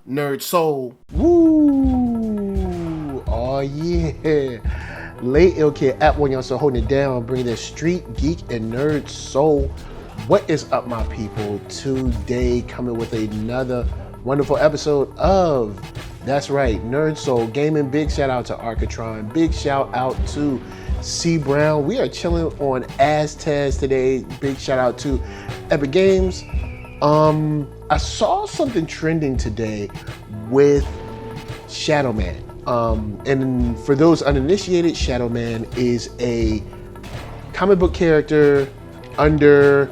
NERDSoul. Woo! Oh yeah. Late Ill Kid at OneYoungsta holding it down, bringing the Street Geek and NERDSoul. What is up, my people? Today coming with another wonderful episode of, that's right, NERDSoul Gaming. Big shout out to ARCKATRON. Big shout out to C Brown. We are chilling on Aztez today. Big shout out to Epic Games. I saw something trending today with Shadowman. And for those uninitiated, Shadowman is a comic book character under,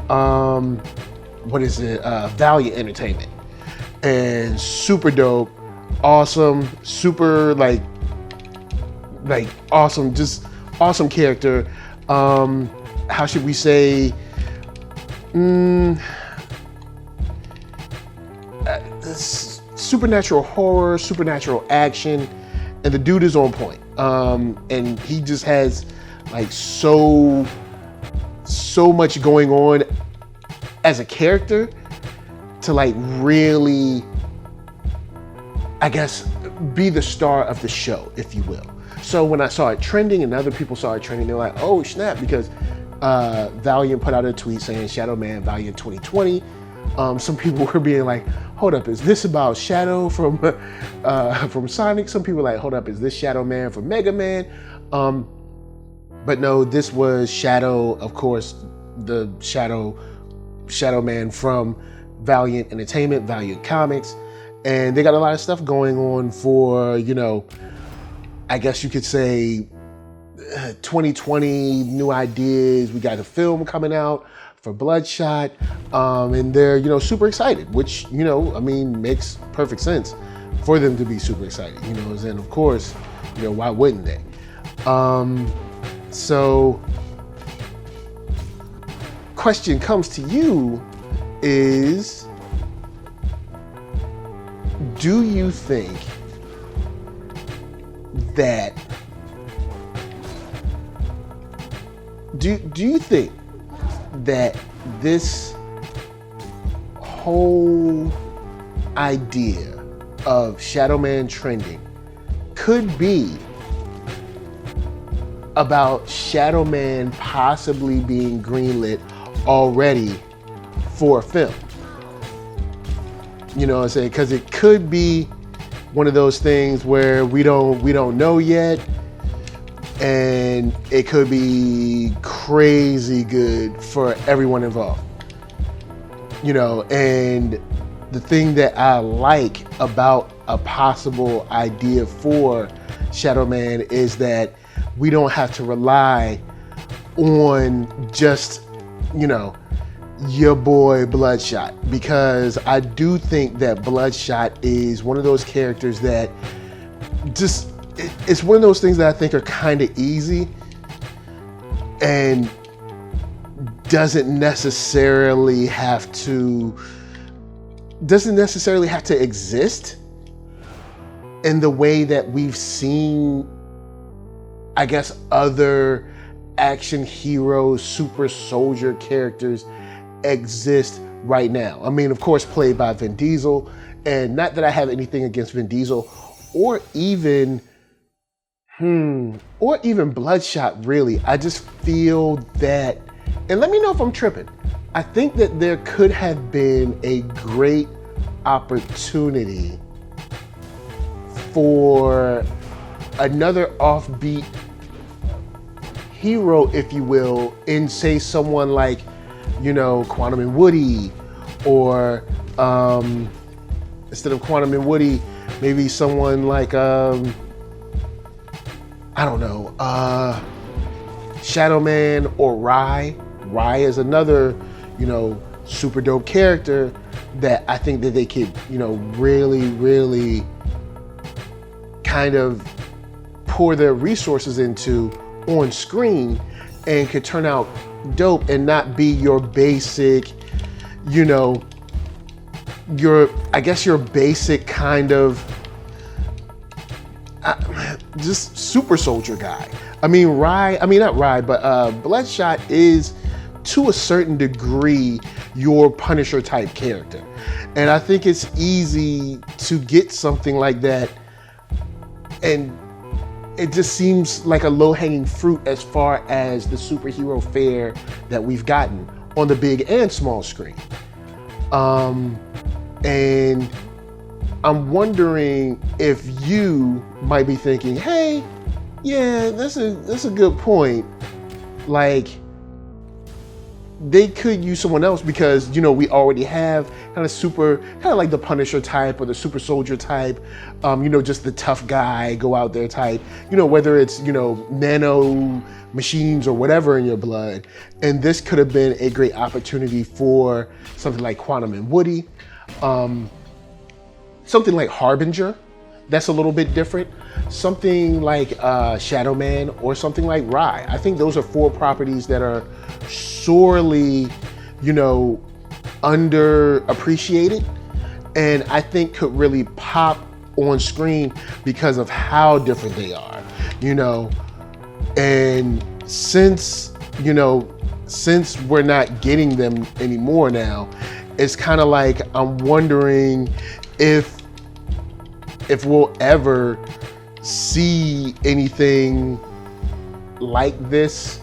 Valiant Entertainment. And super dope, awesome, super like awesome, just awesome character. How should we say? Supernatural horror, supernatural action, and the dude is on point. And he just has like so much going on as a character to like really, I guess, be the star of the show, if you will. So when I saw it trending and other people saw it trending, they're like, oh snap, because Valiant put out a tweet saying Shadowman Valiant 2020. Some people were being like, hold up, is this about Shadow from Sonic? Some people were like, hold up, is this Shadowman from Mega Man? But no, this was Shadow, of course, the Shadowman from Valiant Entertainment, Valiant Comics. And they got a lot of stuff going on for, I guess you could say 2020, new ideas. We got a film coming out for Bloodshot, and they're super excited, which makes perfect sense for them to be super excited. And of course, why wouldn't they? So, question comes to you is, do you think that do you think that this whole idea of Shadowman trending could be about Shadowman possibly being greenlit already for a film? You know what I'm saying? Because it could be one of those things where we don't know yet, and it could be crazy good for everyone involved. And the thing that I like about a possible idea for Shadowman is that we don't have to rely on just, your boy Bloodshot, because I do think that Bloodshot is one of those characters that just, it's one of those things that I think are kind of easy and doesn't necessarily have to exist in the way that we've seen, I guess, other action heroes, super soldier characters exist right now. I mean, of course, played by Vin Diesel, and not that I have anything against Vin Diesel or even Bloodshot, really. I just feel that, and let me know if I'm tripping, I think that there could have been a great opportunity for another offbeat hero, if you will, in, say, someone like, Quantum and Woody, or instead of Quantum and Woody, maybe someone like, Shadowman or Rai. Rai is another, super dope character that I think that they could, really, really kind of pour their resources into on screen, and could turn out dope and not be your basic, your basic kind of just super soldier guy. Bloodshot is, to a certain degree, your Punisher type character. And I think it's easy to get something like that, and it just seems like a low-hanging fruit as far as the superhero fare that we've gotten on the big and small screen. And I'm wondering if you might be thinking, hey, yeah, that's a good point. Like, they could use someone else because, you know, we already have kind of like the Punisher type or the super soldier type, you know, just the tough guy, go out there type, you know, whether it's, you know, nano machines or whatever in your blood. And this could have been a great opportunity for something like Quantum and Woody, something like Harbinger, that's a little bit different, something like Shadowman or something like Rye. I think those are 4 properties that are sorely, you know, underappreciated, and I think could really pop on screen because of how different they are, you know. And since we're not getting them anymore now, it's kind of like I'm wondering if we'll ever see anything like this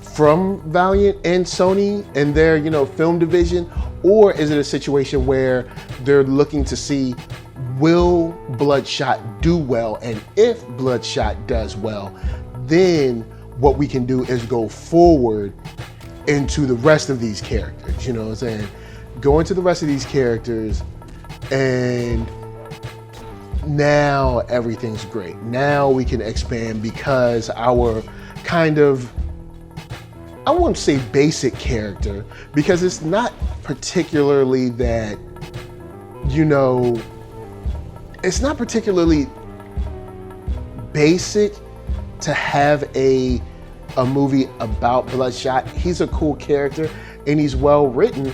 from Valiant and Sony and their, you know, film division, or is it a situation where they're looking to see, will Bloodshot do well? And if Bloodshot does well, then what we can do is go forward into the rest of these characters, you know what I'm saying? Go into the rest of these characters, and now everything's great. Now we can expand because our kind of, I won't say basic character, because it's not particularly that, you know, it's not particularly basic to have a movie about Bloodshot. He's a cool character and he's well written,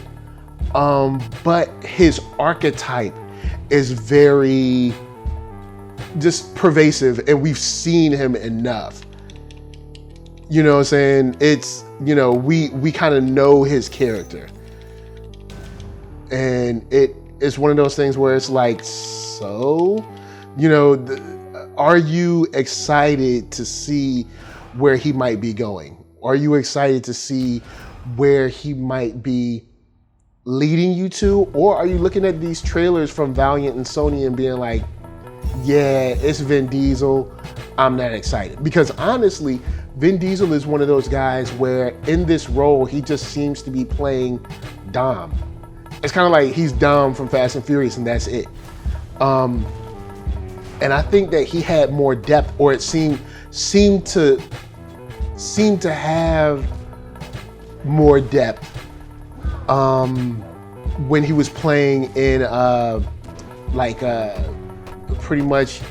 but his archetype is very just pervasive, and we've seen him enough. You know what I'm saying? It's, you know, we kind of know his character. And it's one of those things where it's like, so, you know, are you excited to see where he might be going? Are you excited to see where he might be leading you to? Or are you looking at these trailers from Valiant and Sony and being like, yeah, it's Vin Diesel, I'm not excited? Because honestly, Vin Diesel is one of those guys where in this role, he just seems to be playing Dom. It's kind of like he's Dom from Fast and Furious and that's it. And I think that he had more depth, or it seemed to have more depth when he was playing in pretty much,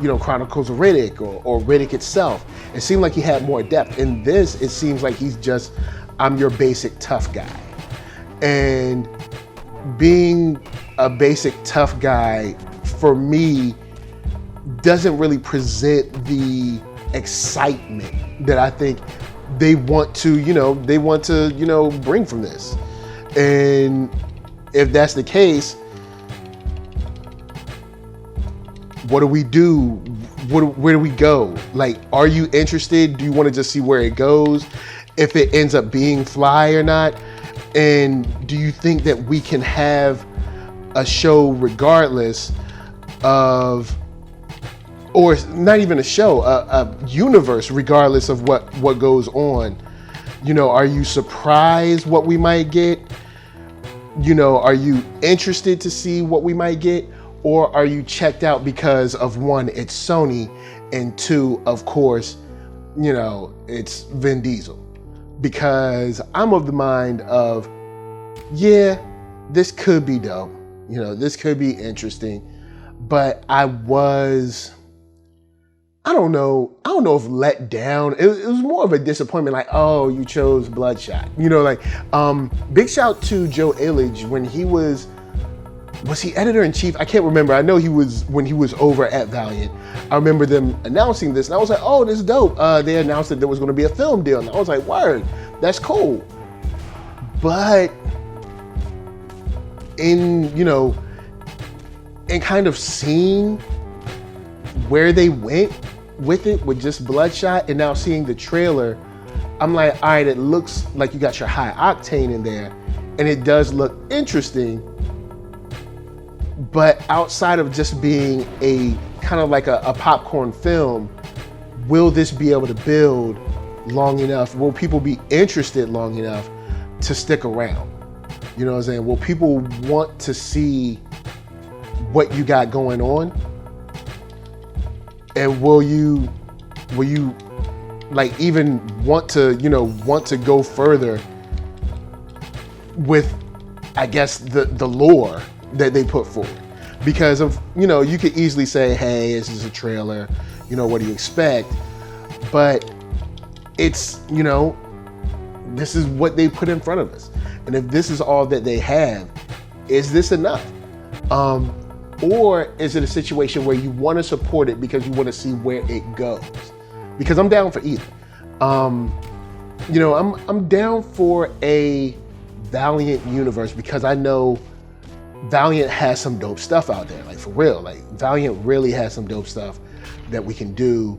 you know, Chronicles of Riddick or Riddick itself. It seemed like he had more depth. In this, it seems like he's just, I'm your basic tough guy. And being a basic tough guy, for me, doesn't really present the excitement that I think they want to, bring from this. And if that's the case, what do we do? Where do we go? Like, are you interested? Do you want to just see where it goes? If it ends up being fly or not? And do you think that we can have a show regardless of, or not even a show, a universe regardless of what goes on? You know, are you surprised what we might get? You know, are you interested to see what we might get? Or are you checked out because of, one, it's Sony, and two, of course, you know, it's Vin Diesel? Because I'm of the mind of, yeah, this could be dope. You know, this could be interesting. But I don't know if let down. It was more of a disappointment, like, oh, you chose Bloodshot. You know, like, big shout to Joe Illidge when he was he editor-in-chief? I can't remember. I know when he was over at Valiant. I remember them announcing this, and I was like, oh, this is dope. They announced that there was going to be a film deal, and I was like, word, that's cool. But in, you know, and kind of seeing where they went with it with just Bloodshot, and now seeing the trailer, I'm like, all right, it looks like you got your high octane in there, and it does look interesting. But outside of just being a kind of like a popcorn film, will this be able to build long enough? Will people be interested long enough to stick around? You know what I'm saying? Will people want to see what you got going on? And will you like even want to, you know, want to go further with, I guess, the lore that they put forward? Because of, you know, you could easily say, hey, this is a trailer, you know, what do you expect? But it's, you know, this is what they put in front of us. And if this is all that they have, is this enough? Or is it a situation where you want to support it because you want to see where it goes? Because I'm down for either. You know, I'm down for a Valiant universe because I know Valiant has some dope stuff out there. Like, for real, like Valiant really has some dope stuff that we can do,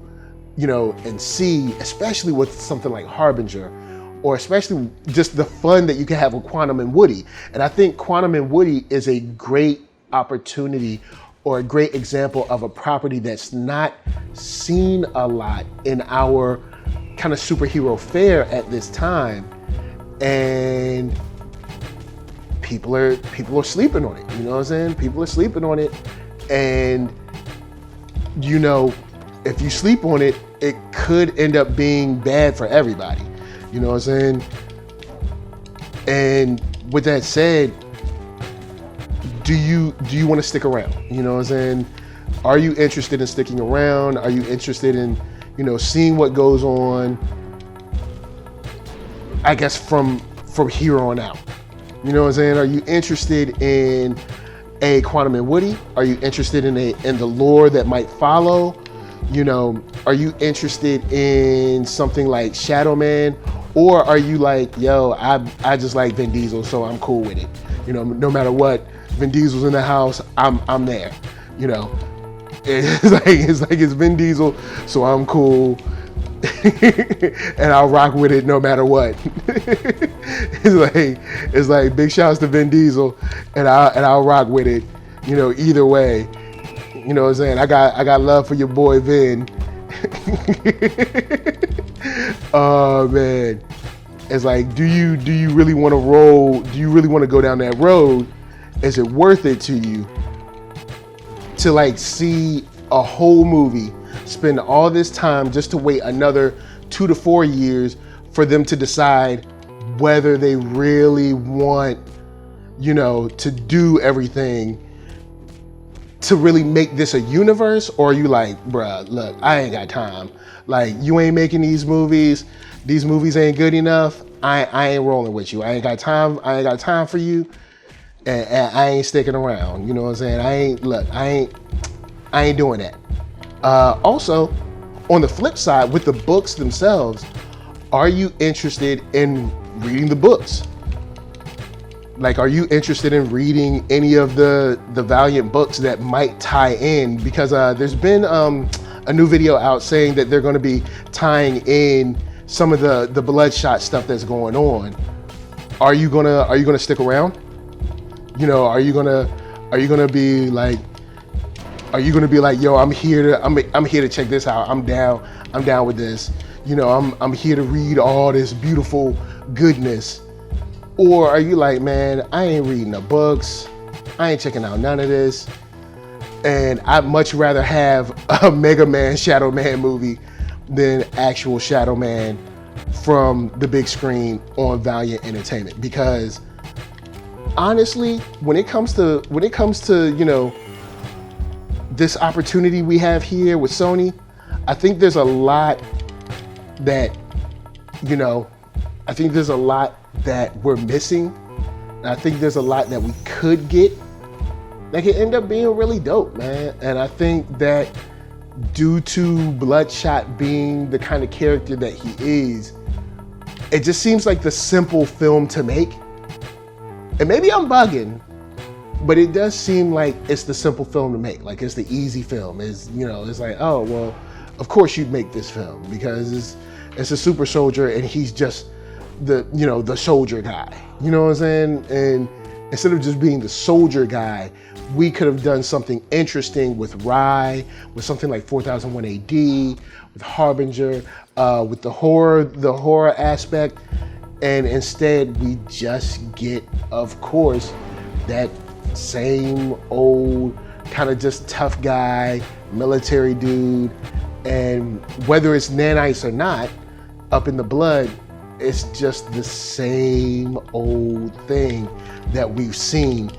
you know, and see, especially with something like Harbinger, or especially just the fun that you can have with Quantum and Woody. And I think Quantum and Woody is a great opportunity or a great example of a property that's not seen a lot in our kind of superhero fare at this time. And people are sleeping on it, you know what I'm saying? People are sleeping on it. And, you know, if you sleep on it, it could end up being bad for everybody. You know what I'm saying? And with that said, do you want to stick around? You know what I'm saying? Are you interested in sticking around? Are you interested in, you know, seeing what goes on, I guess, from here on out? You know what I'm saying? Are you interested in a Quantum and Woody? Are you interested in the lore that might follow? You know, are you interested in something like Shadowman? Or are you like, yo, I just like Vin Diesel, so I'm cool with it. You know, no matter what, Vin Diesel's in the house, I'm there. You know, it's like it's Vin Diesel, so I'm cool, and I'll rock with it no matter what. it's like big shouts to Vin Diesel, and I'll rock with it. You know, either way. You know what I'm saying? I got love for your boy Vin. Oh man, it's like, do you really want to roll? Do you really want to go down that road? Is it worth it to you to like see a whole movie, spend all this time just to wait another 2 to 4 years for them to decide whether they really want, you know, to do everything to really make this a universe? Or are you like, bruh, look, I ain't got time. Like, you ain't making these movies ain't good enough. I ain't rolling with you. I ain't got time for you. And I ain't sticking around. You know what I'm saying? I ain't doing that. Also, on the flip side, with the books themselves, are you interested in reading the books? Like, are you interested in reading any of the Valiant books that might tie in? Because there's been a new video out saying that they're going to be tying in some of the Bloodshot stuff that's going on. Are you gonna stick around? You know, are you gonna be like, yo, I'm here to check this out. I'm down with this. You know, I'm here to read all this beautiful goodness. Or are you like, man, I ain't reading the books. I ain't checking out none of this. And I'd much rather have a Mega Man Shadow Man movie than actual Shadow Man from the big screen on Valiant Entertainment. Because honestly, when it comes to, you know, this opportunity we have here with Sony, I think there's a lot that, you know, I think there's a lot that we're missing. And I think there's a lot that we could get that could end up being really dope, man. And I think that due to Bloodshot being the kind of character that he is, it just seems like the simple film to make. And maybe I'm bugging, But it does seem like it's the simple film to make. Like it's the easy film. It's, you know, it's like, oh, well, of course you'd make this film because it's a super soldier and he's just the, you know, the soldier guy. You know what I'm saying? And instead of just being the soldier guy, we could have done something interesting with Rye, with something like 4001 AD, with Harbinger, with the horror aspect. And instead we just get, of course, that same old kind of just tough guy, military dude. And whether it's nanites or not, up in the blood, it's just the same old thing that we've seen.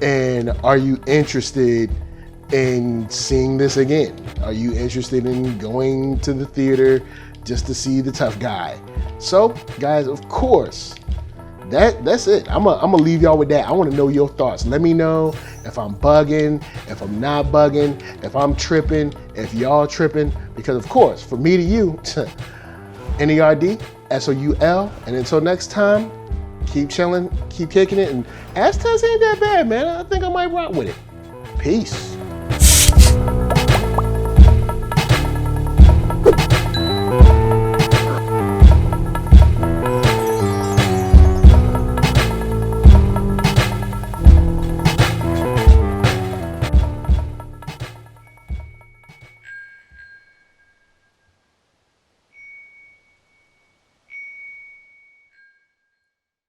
And are you interested in seeing this again? Are you interested in going to the theater just to see the tough guy? So, guys, of course, that's it. I'm gonna leave y'all with that. I want to know your thoughts. Let me know if I'm bugging, if I'm not bugging, if I'm tripping, if y'all tripping. Because of course, from me to you, NERDSoul. And until next time, keep chilling, keep kicking it. And Aztez ain't that bad, man. I think I might rock with it. Peace.